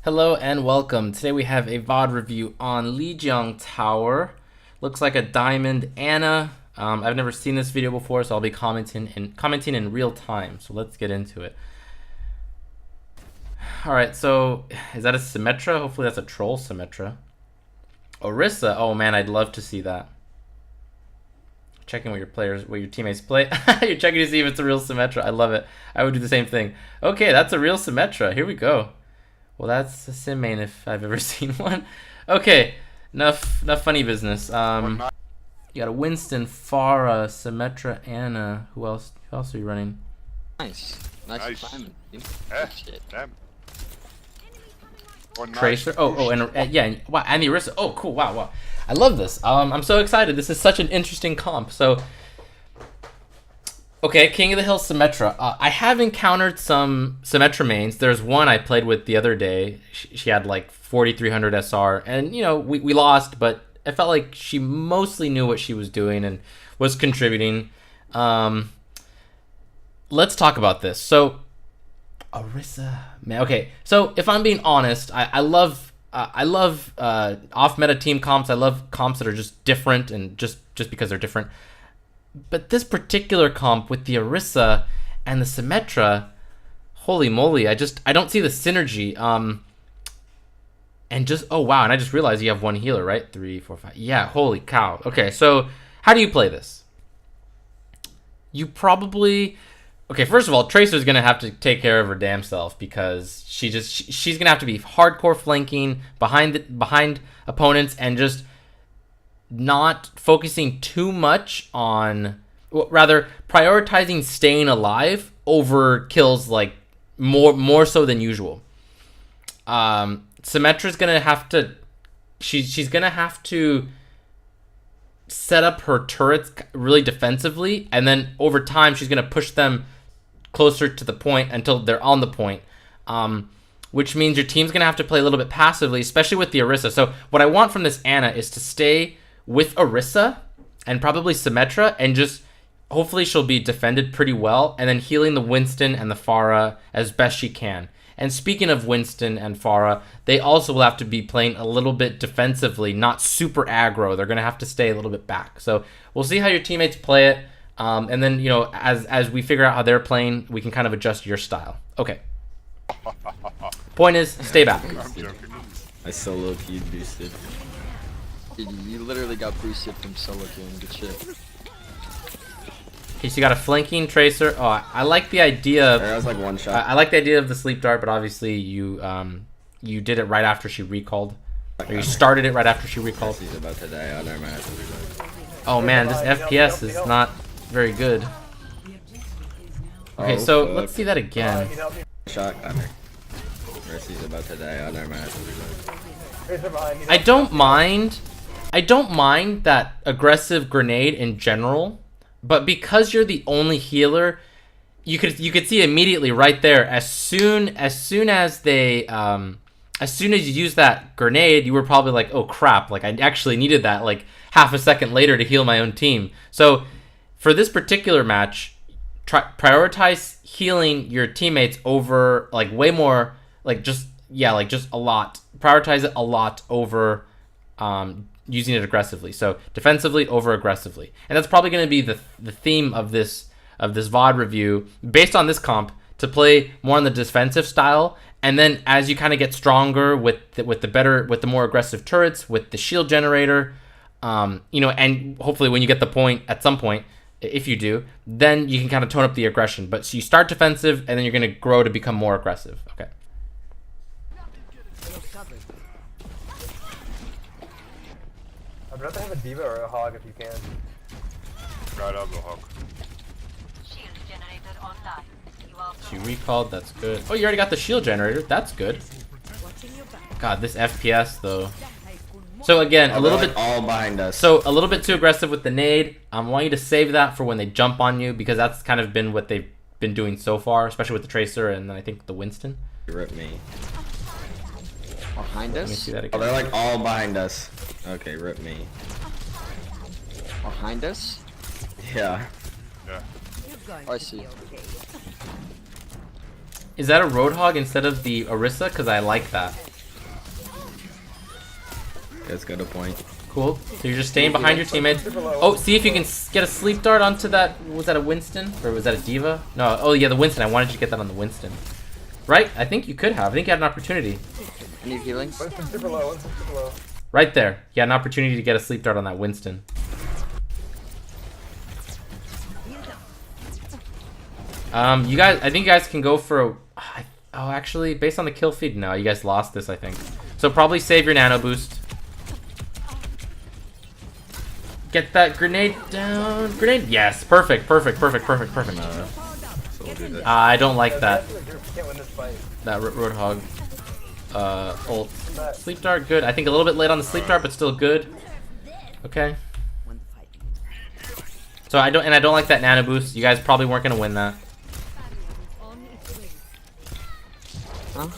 Hello and welcome. Today we have a VOD review on Lijiang Tower. Looks like a diamond Anna. I've never seen this video before, so I'll be commenting in real time. So let's get into it. Alright, so is that a Symmetra? Hopefully that's a troll Symmetra. Orisa, oh man, I'd love to see that. Checking what your teammates play. You're checking to see if it's a real Symmetra. I love it. I would do the same thing. Okay, that's a real Symmetra. Here we go. Well, that's a sim main if I've ever seen one. Okay, enough funny business. You got a Winston, Farah, Symmetra, Anna. Who else are you running? Nice timing. Shit. Damn. Tracer. Yeah. Wow, and the Orisa. Oh, cool. Wow. I love this. I'm so excited. This is such an interesting comp. So, okay, King of the Hill Symmetra. I have encountered some Symmetra mains. There's one I played with the other day. She had like 4300 SR, and you know we lost, but I felt like she mostly knew what she was doing and was contributing. Let's talk about this. So, Orisa, man. Okay, so if I'm being honest, I love off meta team comps. I love comps that are just different and just because they're different. But this particular comp with the Orisa and the Symmetra, holy moly, I don't see the synergy. And just, oh wow, and I just realized you have one healer, right? 3, 4, 5. Yeah, holy cow. Okay, so how do you play this? You probably, okay, first of all, Tracer's gonna have to take care of her damn self because she's gonna have to be hardcore flanking behind opponents and just not focusing too much on, rather prioritizing staying alive over kills, like more so than usual. Symmetra's gonna have to, she's gonna have to set up her turrets really defensively, and then over time she's gonna push them closer to the point until they're on the point. Which means your team's gonna have to play a little bit passively, especially with the Orisa. So what I want from this Anna is to stay with Orisa and probably Symmetra, and just hopefully she'll be defended pretty well, and then healing the Winston and the Farah as best she can. And speaking of Winston and Farah, they also will have to be playing a little bit defensively, not super aggro. They're gonna have to stay a little bit back. So we'll see how your teammates play it, and then you know as we figure out how they're playing, we can kind of adjust your style. Okay. Point is, stay back. I solo keyed boosted. You literally got boosted from solo queuing. Good shit. Okay, so you got a flanking Tracer. Oh, I like the idea of, that was like one shot. I like the idea of the sleep dart, but obviously you did it right after she recalled. Or you started it right after she recalled. He's about to die. Oh, never mind. Oh man, this FPS is not very good. Okay, so let's see that again. Shot. Mercy's about to die. Oh, never mind. I don't mind that aggressive grenade in general, but because you're the only healer, you could see immediately right there, as soon as you use that grenade, you were probably like, oh crap, like I actually needed that like half a second later to heal my own team. So for this particular match, prioritize healing your teammates over like way more, like just a lot. Prioritize it a lot over using it aggressively. So defensively over aggressively, and that's probably going to be the theme of this VOD review based on this comp, to play more on the defensive style. And then as you kind of get stronger with the more aggressive turrets, with the shield generator, you know, and hopefully when you get the point at some point, if you do, then you can kind of tone up the aggression. But so you start defensive, and then you're going to grow to become more aggressive. Okay. I'd rather have a diva or a hog if you can. Right, I'll go hog. She recalled, that's good. Oh, you already got the shield generator, that's good. God, this FPS though. So again, a little bit all behind us. So a little bit too aggressive with the nade. I want you to save that for when they jump on you, because that's kind of been what they've been doing so far, especially with the Tracer and then I think the Winston. You ripped me. Behind Let me us? see that Oh, again. they're like all behind us. Okay, rip me. Behind us? Yeah. Yeah. Oh, I see. Is that a Roadhog instead of the Orisa? Because I like that. Let's go to point. Cool. So you're just staying behind your teammates. Oh, see if you can get a sleep dart onto that. Was that a Winston? Or was that a Diva? No. Oh, yeah, the Winston. I wanted you to get that on the Winston. Right? I think you could have. I think you had an opportunity. I need healing. Winston's super low. Winston's super low. Right there. You had an opportunity to get a sleep dart on that Winston. You guys, I think you guys can go for a... Oh, actually, based on the kill feed, no, you guys lost this, I think. So probably save your nano boost. Get that grenade down. Grenade? Yes, perfect, perfect, perfect, perfect, perfect. So we'll do that. I don't like that. The group can't win this fight. That Roadhog ult. Sleep dart, good. I think a little bit late on the sleep dart, but still good. Okay. So I don't like that nano boost. You guys probably weren't gonna win that. Huh?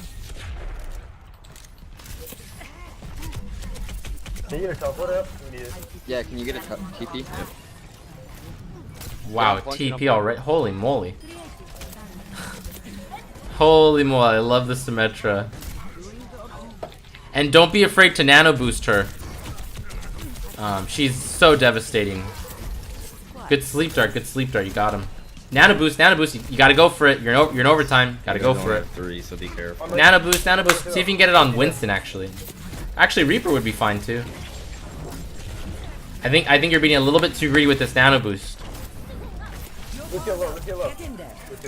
Can you get a teleport up? We need it. Yeah, can you get a TP? Wow, Yeah, TP already. Holy moly. Holy moly, I love the Symmetra. And don't be afraid to nano boost her. She's so devastating. Good sleep dart, you got him. Nano boost, you gotta go for it. You're in overtime, gotta go for it. 3, so be careful. Nano boost, see if you can get it on Winston actually. Actually, Reaper would be fine too. I think you're being a little bit too greedy with this nano boost. Lucio low, Lucio low.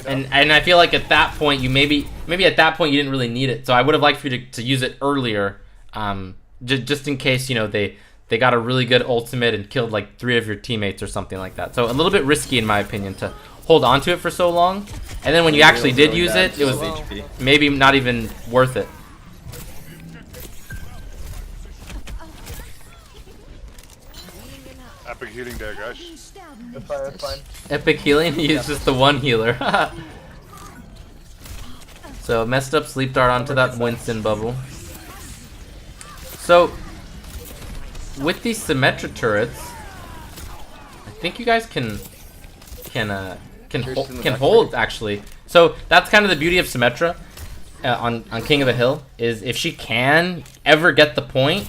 And I feel like at that point you maybe at that point you didn't really need it. So I would have liked for you to use it earlier, just in case, you know, they got a really good ultimate and killed like 3 of your teammates or something like that. So a little bit risky in my opinion to hold on to it for so long. And then when you actually did use it, it was maybe not even worth it. Epic healing there, guys. That's fine, that's fine. Epic healing? He's just the one healer. So messed up sleep dart onto that Winston bubble. So with these Symmetra turrets, I think you guys can hold actually. So that's kind of the beauty of Symmetra on King of the Hill, is if she can ever get the point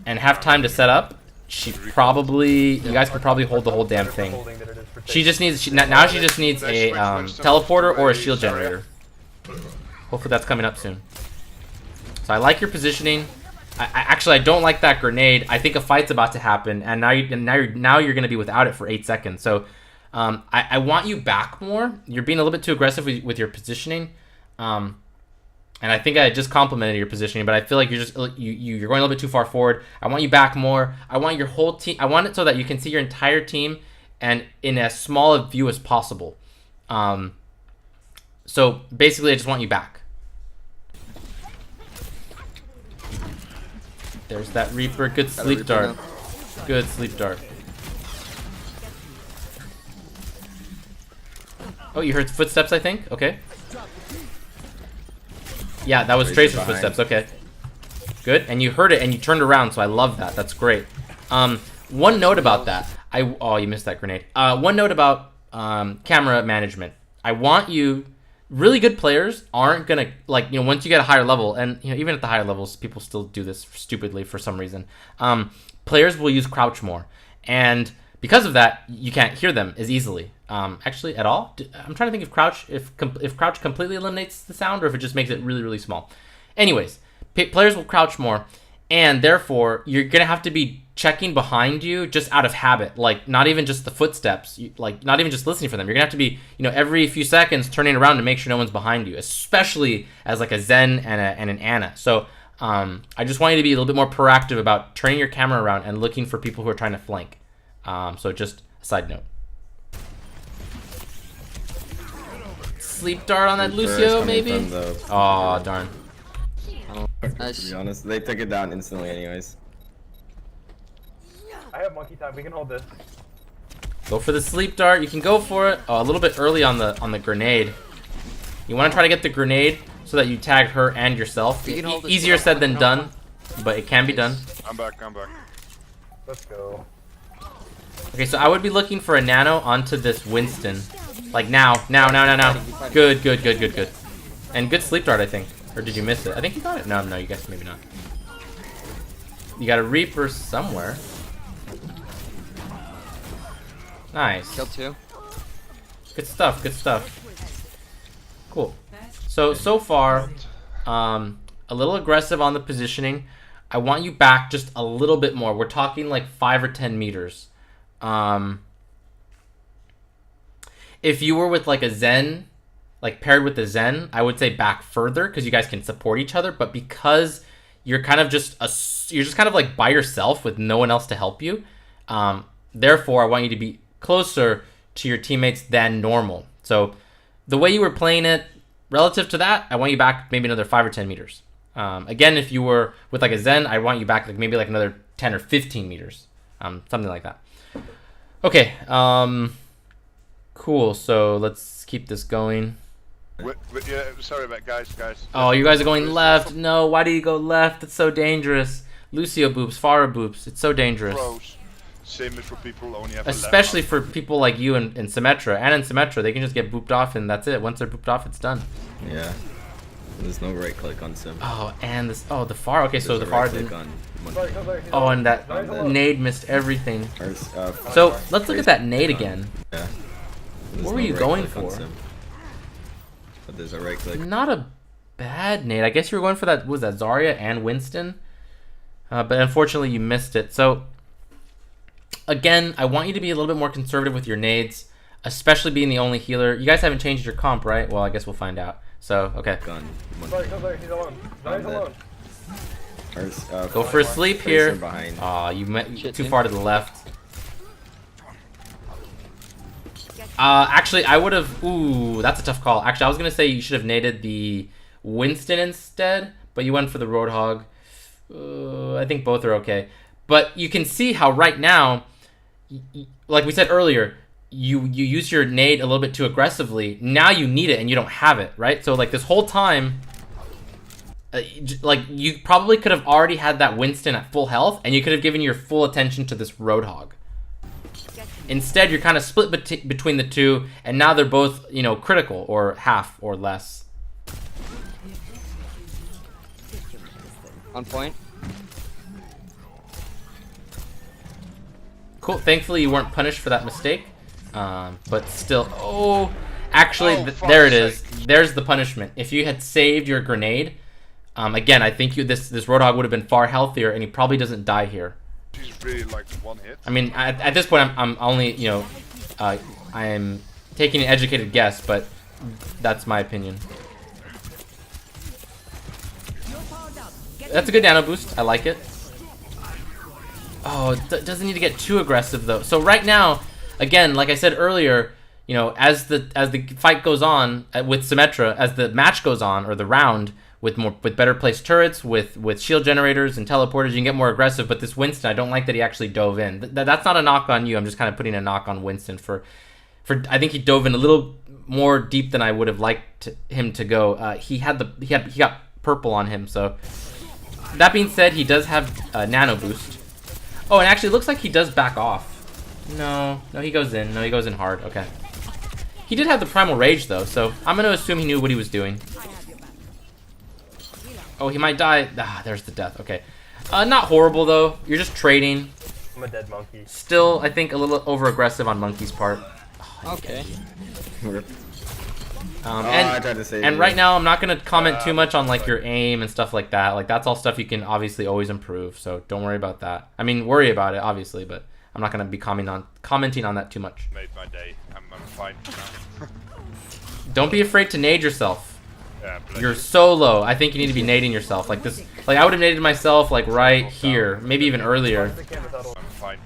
and have time to set up, you guys could probably hold the whole damn thing. She just needs now she just needs a teleporter or a shield generator. Hopefully that's coming up soon. So I like your positioning. I don't like that grenade. I think a fight's about to happen, and now you're going to be without it for 8 seconds. So I want you back more. You're being a little bit too aggressive with your positioning, and I think I just complimented your positioning, but I feel like you're going a little bit too far forward. I want you back more. I want your whole team. I want it so that you can see your entire team and in as small a view as possible. So basically, I just want you back. There's that Reaper. Good sleep dart. Good sleep dart. Oh, you heard footsteps, I think? Okay. Yeah, that was Tracer's footsteps. Okay. Good. And you heard it and you turned around, so I love that. That's great. One note about that. Oh, you missed that grenade. One note about camera management. I want you... Really good players aren't gonna, like, you know, once you get a higher level, and, you know, even at the higher levels, people still do this stupidly for some reason. Players will use crouch more, and because of that, you can't hear them as easily. Actually, at all. I'm trying to think if crouch completely eliminates the sound, or if it just makes it really, really small. Anyways, players will crouch more, and therefore you're gonna have to be checking behind you just out of habit, like not even just the footsteps, like not even just listening for them. You're gonna have to be, you know, every few seconds turning around to make sure no one's behind you, especially as like a Zen and an Ana. So I just want you to be a little bit more proactive about turning your camera around and looking for people who are trying to flank. So just a side note. Sleep dart on that Lucio, maybe? Oh, darn. To be honest, they took it down instantly anyways. I have monkey time. We can hold this. Go for the sleep dart. You can go for it. Oh, a little bit early on the grenade. You want to try to get the grenade so that you tag her and yourself. Easier said than done, but it can be done. I'm back. Let's go. Okay, so I would be looking for a nano onto this Winston. Like now. Good. And good sleep dart, I think. Or did you miss it? I think you got it. No, you guys maybe not. You got a Reaper somewhere. Nice. Kill 2. Good stuff, good stuff. Cool. So far, a little aggressive on the positioning. I want you back just a little bit more. We're talking like 5 or 10 meters. If you were with like a Zen, like paired with the Zen, I would say back further because you guys can support each other. But because you're kind of you're just kind of like by yourself with no one else to help you. Therefore, I want you to be closer to your teammates than normal. So the way you were playing it, relative to that, I want you back maybe another 5 or 10 meters. Again, if you were with like a Zen, I want you back like maybe like another 10 or 15 meters. Something like that. Okay. Cool. So let's keep this going. Yeah, sorry about guys. Oh, you guys are going left. No, why do you go left? It's so dangerous. Lucio boops, Farah boops. It's so dangerous. Pros. Same as for people who only have Especially for people like you in Symmetra. And in Symmetra, they can just get booped off and that's it. Once they're booped off, it's done. Yeah. There's no right click on Sim. Oh, and this. Oh, the Farah. Okay, so the There's a Farah right didn't. click on Sorry, no, sorry, he's Oh, alone. and that No, he's alone. nade missed everything. Or, So let's look at that nade again. Yeah. What were you going for? But there's a right click. Not a bad nade. I guess you were going for that. What was that Zarya and Winston? But unfortunately, you missed it. So again, I want you to be a little bit more conservative with your nades, especially being the only healer. You guys haven't changed your comp, right? Well, I guess we'll find out. So okay. Gun. Sorry, no, sorry, he's alone. No, he's alone. Go for a sleep here. Behind. Aw, you went Shit, too dude. far to the left. Actually, I would have... Ooh, that's a tough call. Actually, I was going to say you should have naded the Winston instead, but you went for the Roadhog. I think both are okay. But you can see how right now, like we said earlier, you use your nade a little bit too aggressively. Now you need it and you don't have it, right? So like this whole time... like you probably could have already had that Winston at full health and you could have given your full attention to this Roadhog. Instead, you're kind of split between the two, and now they're both, you know, critical or half or less. On point. Cool. Thankfully, you weren't punished for that mistake, but still. Oh, actually, there it is. There's the punishment. If you had saved your grenade, again, I think this Roadhog would have been far healthier, and he probably doesn't die here. She's really like one hit. I mean, at this point, I'm only, you know, I'm taking an educated guess, but that's my opinion. That's a good nano boost. I like it. Oh, it doesn't need to get too aggressive though. So right now, again, like I said earlier, you know, as the fight goes on with Symmetra, as the match goes on or the round, with better placed turrets, with shield generators and teleporters, you can get more aggressive. But this Winston, I don't like that he actually dove in. That's not a knock on you. I'm just kind of putting a knock on Winston for I think he dove in a little more deep than I would have liked him to go. He got purple on him. So that being said, he does have a nano boost. Oh, and actually, it looks like he does back off. No, he goes in. No, he goes in hard. Okay. He did have the primal rage though, so I'm gonna assume he knew what he was doing. Oh, he might die. Ah, there's the death. Okay. Not horrible, though. You're just trading. I'm a dead monkey. Still, I think, a little over-aggressive on Monkey's part. Oh, Okay. I tried to save and you. right now, I'm not going to comment too much on, like, your aim and stuff like that. Like, that's all stuff you can obviously always improve, so don't worry about that. I mean, worry about it, obviously, but I'm not going to be commenting on that too much. Made my day. I'm fine now. Don't be afraid to nade yourself. Yeah, bless You're you. so low. I think you need to be nading yourself. Like this. Like I would have naded myself like right here, maybe even earlier. I'm fine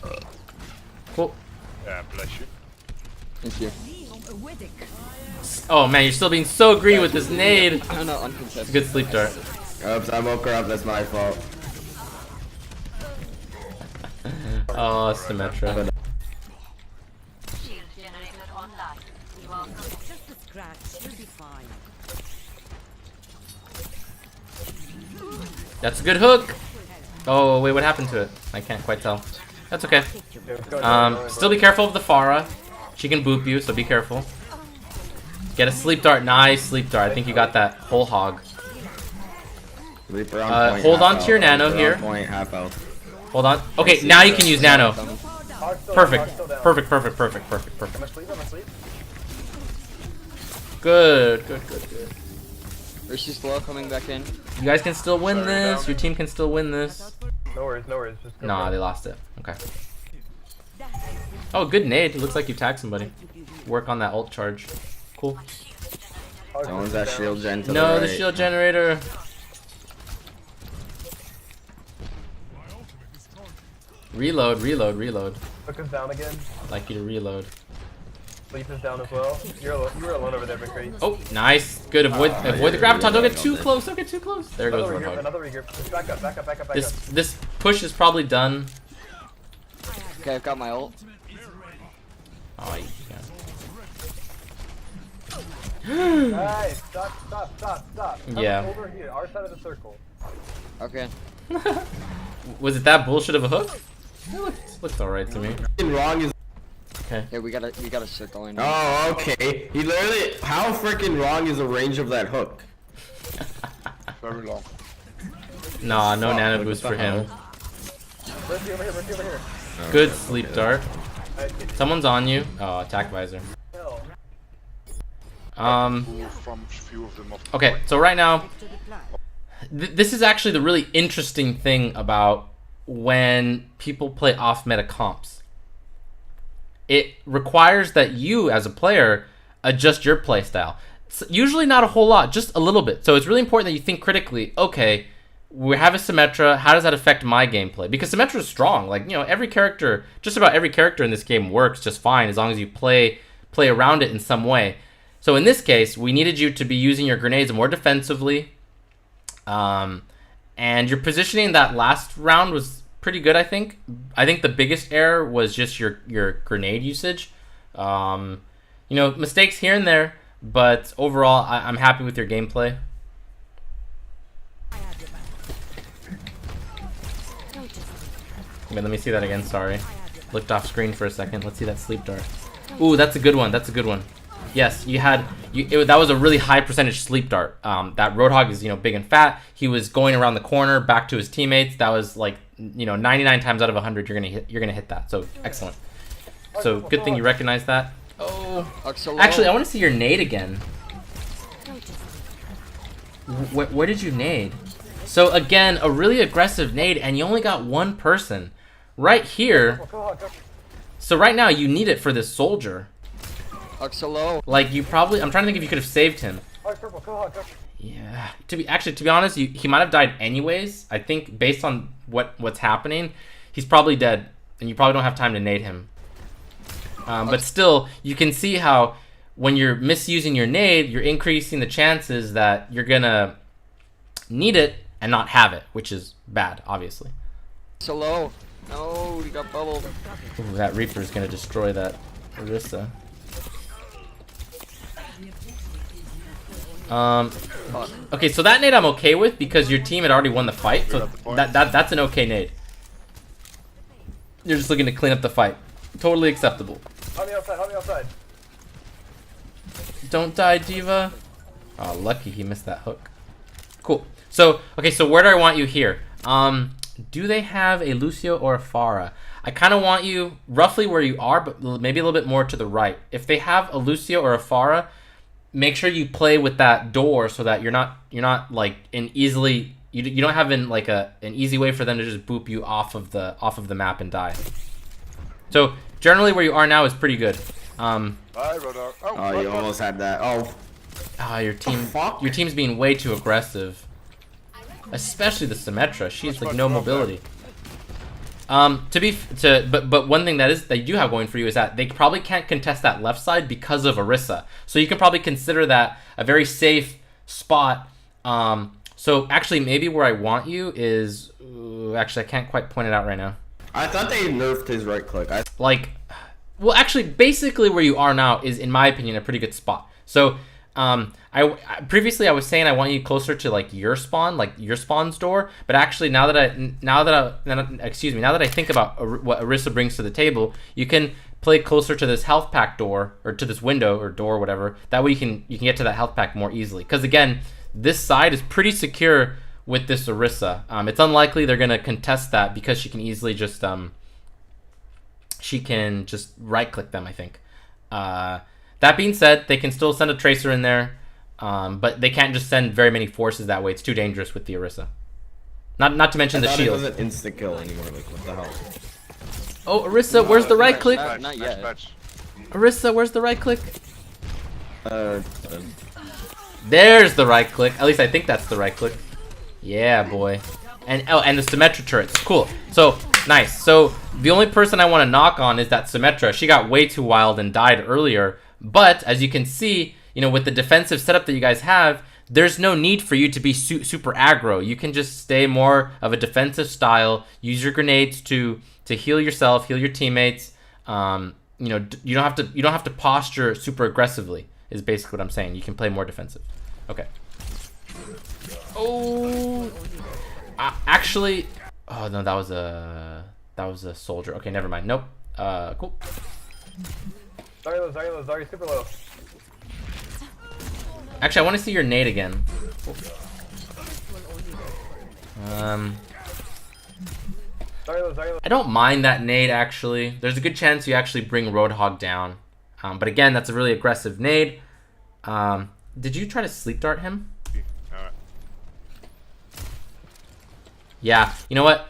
now. Cool. Yeah, bless you. Thank you. Oh man, you're still being so greedy with this nade. Oh no, uncontested. Good sleep dart. Oops, I woke her up. That's my fault. Oh, Symmetra. Shield generator online. You are Just a scratch, you'll be fine. That's a good hook. Oh wait, what happened to it? I can't quite tell. That's okay. Still be careful of the Farah. She can boop you, so be careful. Get a sleep dart. Nice sleep dart. I think you got that whole hog. Reaper on point, hold half on to your health. nano Reaper here. on point, half health. Hold on. Okay, now you can use nano. Hog's still Perfect. down, Hog's still down. Perfect, perfect, perfect, perfect, I'm perfect. asleep, I'm asleep. Good, good, good, good. Rissy's slow coming back in. You guys can still win Sorry, this. down. Your team can still win this. No worries, no worries. Just go Nah, for they it. lost it. Okay. Oh, good nade. It looks like you tagged somebody. Work on that ult charge. Cool. Hog's Someone's down. that shield gen to No, the the right. shield generator. Reload, reload, reload. Hook is down again. I'd like you to reload. Sleep is down as well. You were alone over there, McCree. Oh, nice. Good. Avoid avoid the graviton. Don't get too yeah. close. Don't get too close. There goes Another regroup, Roadhog. another regroup. Just back up, back up, back up, back up. This push is probably done. Okay, I've got my ult. Oh, yeah. Nice. Stop, stop, stop, stop. Come Yeah. over here, our side of the circle. Okay. Was it that bullshit of a hook? It looked alright to me. Wrong is. Okay. Yeah, we gotta circle in. Oh, okay. He literally. How freaking wrong is the range of that hook? Very long. Nah, no nano what boost the for him. hell? Mercy over here, Mercy over here. Good sleep dart. Nice, good Someone's on you. Oh, attack visor. kill. From few of them off. Okay, so right now, To the plan. this is actually the really interesting thing about when people play off meta comps. It requires that you, as a player, adjust your playstyle. Usually not a whole lot, just a little bit. So it's really important that you think critically, okay, we have a Symmetra, how does that affect my gameplay? Because Symmetra is strong. Like, you know, every character, just about every character in this game works just fine as long as you play around it in some way. So in this case, we needed you to be using your grenades more defensively. And your positioning that last round was pretty good, I think. I think the biggest error was just your grenade usage. You know, mistakes here and there, but overall, I'm happy with your gameplay. I have your back. Notice. Wait, let me see that again. Sorry, looked off screen for a second. Let's see that sleep dart. Ooh, that's a good one. That's a good one. Yes, you had that was a really high percentage sleep dart. That Roadhog is, you know, big and fat. He was going around the corner back to his teammates. That was like, you know, 99 times out of 100 you're gonna hit that. So excellent. So good thing you recognize that. Oh, Hog's actually, I want to see your nade again. Notice. Where did you nade? So again, a really aggressive nade, and you only got one person right here. Go, Hog, go. So right now you need it for this soldier. Hog's so low. Like, you probably, I'm trying to think if you could have saved him. Hog, purple, go, Hog, go. Yeah. To be honest, he might have died anyways. I think based on what's happening, he's probably dead, and you probably don't have time to nade him. But still, you can see how when you're misusing your nade, you're increasing the chances that you're gonna need it and not have it, which is bad, obviously. So low. No, we got bubbled. Ooh, that Reaper is gonna destroy that Orisa. Fuck. Okay, so that nade I'm okay with because your team had already won the fight, so up the point. that's an okay nade. You're just looking to clean up the fight. Totally acceptable. On the outside, on the outside. Don't die, Diva. Oh, lucky he missed that hook. Cool. So, okay, so where do I want you here? Do they have a Lucio or a Pharah? I kind of want you roughly where you are, but maybe a little bit more to the right. If they have a Lucio or a Pharah, make sure you play with that door so that you're not like an easily you don't have an easy way for them to just boop you off of the map and die. So generally where you are now is pretty good. Bye, Roadhog. Oh, you almost had that. Oh, Your fuck? team's being way too aggressive. Especially the Symmetra. She's like no mobility. But one thing that you do have going for you is that they probably can't contest that left side because of Orisa. So you can probably consider that a very safe spot. So actually maybe where I want you is actually I can't quite point it out right now. I thought they nerfed his right click. Well, actually, basically where you are now is, in my opinion, a pretty good spot. So, previously I was saying I want you closer to like your spawn's door, but actually now that I think about what Orisa brings to the table, you can play closer to this health pack door or to this window or door, whatever. That way you can get to that health pack more easily. Because again, this side is pretty secure with this Orisa. It's unlikely they're gonna contest that because she can easily just right click them, I think. That being said, they can still send a Tracer in there, but they can't just send very many forces that way. It's too dangerous with the Orisa. Not to mention the It shield. doesn't insta kill anymore. Like what the hell? Oh, Orisa, where's the right click? Not Nice yet. match. Orisa, where's the right click? Uh, There's the right click. At least I think that's the right click. Yeah, boy. And and the Symmetra turrets. Cool. So, nice. So, the only person I want to knock on is that Symmetra. She got way too wild and died earlier. But, as you can see, you know, with the defensive setup that you guys have, there's no need for you to be super aggro. You can just stay more of a defensive style. Use your grenades to heal yourself, heal your teammates. You know, you don't have to posture super aggressively. Is basically what I'm saying. You can play more defensive. Okay. Oh, actually, oh no, that was a soldier. Okay, never mind. Nope. Cool. Zarya, super low. Actually, I want to see your nade again. Zarya. I don't mind that nade, actually. There's a good chance you actually bring Roadhog down. But again, that's a really aggressive nade. Did you try to sleep dart him? Alright. Yeah, you know what?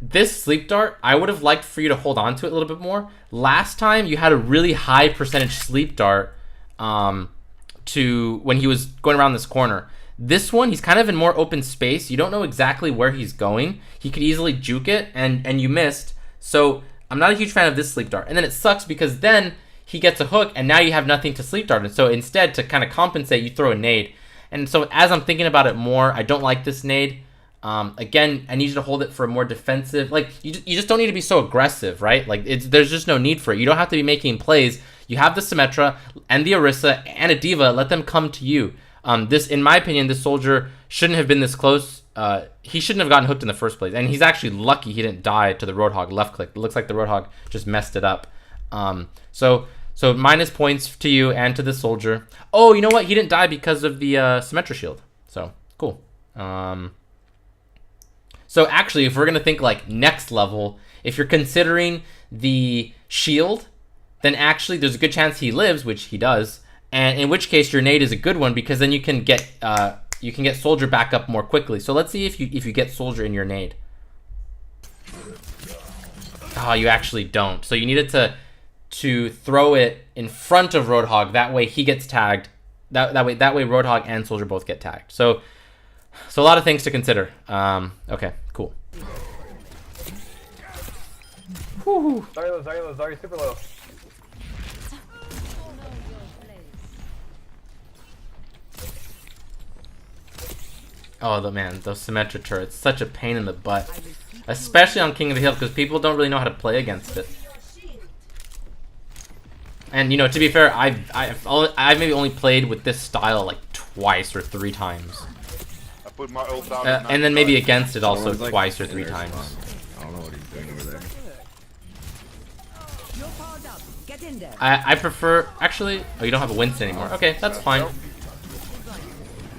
This sleep dart, I would have liked for you to hold on to it a little bit more. Last time, you had a really high percentage sleep dart to when he was going around this corner. This one, he's kind of in more open space. You don't know exactly where he's going. He could easily juke it, and you missed. So I'm not a huge fan of this sleep dart. And then it sucks because then he gets a hook, and now you have nothing to sleep dart. And so instead, to kind of compensate, you throw a nade. And so as I'm thinking about it more, I don't like this nade. Again, I need you to hold it for a more defensive. Like, you just don't need to be so aggressive, right? Like, there's just no need for it. You don't have to be making plays. You have the Symmetra and the Orisa and a D.Va. Let them come to you. This, in my opinion, this soldier shouldn't have been this close. He shouldn't have gotten hooked in the first place. And he's actually lucky he didn't die to the Roadhog left click. It looks like the Roadhog just messed it up. So minus points to you and to the soldier. Oh, you know what? He didn't die because of the Symmetra shield. So, cool. So actually, if we're going to think like next level, if you're considering the shield, then actually there's a good chance he lives, which he does. And in which case your nade is a good one because then you can get soldier back up more quickly. So let's see if you get soldier in your nade. Oh, you actually don't. So you needed to throw it in front of Roadhog. That way he gets tagged. That way Roadhog and soldier both get tagged. So a lot of things to consider. Okay, cool. Zarya, super low. Oh, man, those Symmetra turrets, such a pain in the butt. Especially on King of the Hill, because people don't really know how to play against it. And, you know, to be fair, I've maybe only played with this style like twice or 3 times. I put my ult down. And then maybe against it also someone's, like, twice or in 3 their times. spawn. I don't know what he's doing over there. You're powered up. Get in there. I prefer... Actually... Oh, you don't have a Winston anymore. Okay, that's fine.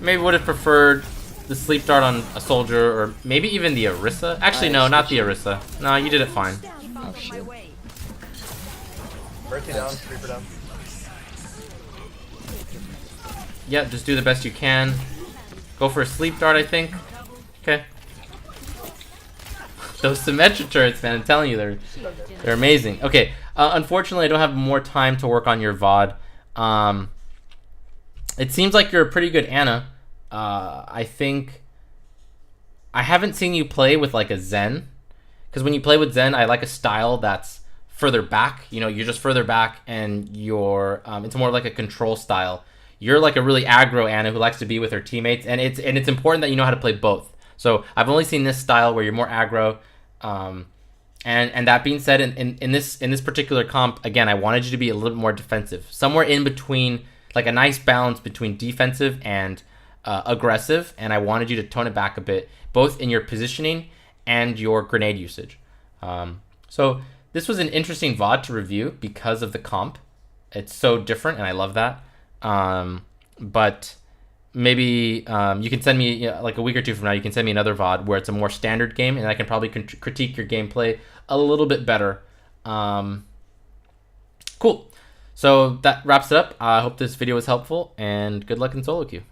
Maybe would have preferred the sleep dart on a soldier, or maybe even the Orisa. Actually, no, not the Orisa. No, you did it fine. Oh, shit. Mercy down, creeper down. Yep, just do the best you can. Go for a sleep dart, I think. Okay. Those Symmetra turrets, man, I'm telling you, they're amazing. Okay, unfortunately, I don't have more time to work on your VOD. It seems like you're a pretty good Ana. I think... I haven't seen you play with, like, a Zen. Because when you play with Zen, I like a style that's further back. You know, you're just further back, and you're... it's more like a control style. You're like a really aggro Ana who likes to be with her teammates, and it's important that you know how to play both. So I've only seen this style where you're more aggro. And that being said, in this particular comp, again, I wanted you to be a little bit more defensive, somewhere in between, like a nice balance between defensive and aggressive. And I wanted you to tone it back a bit, both in your positioning and your grenade usage. So this was an interesting VOD to review because of the comp. It's so different, and I love that. But maybe you can send me like a week or two from now. You can send me another VOD where it's a more standard game, and I can probably critique your gameplay a little bit better. Cool. So that wraps it up. I hope this video was helpful, and good luck in solo queue.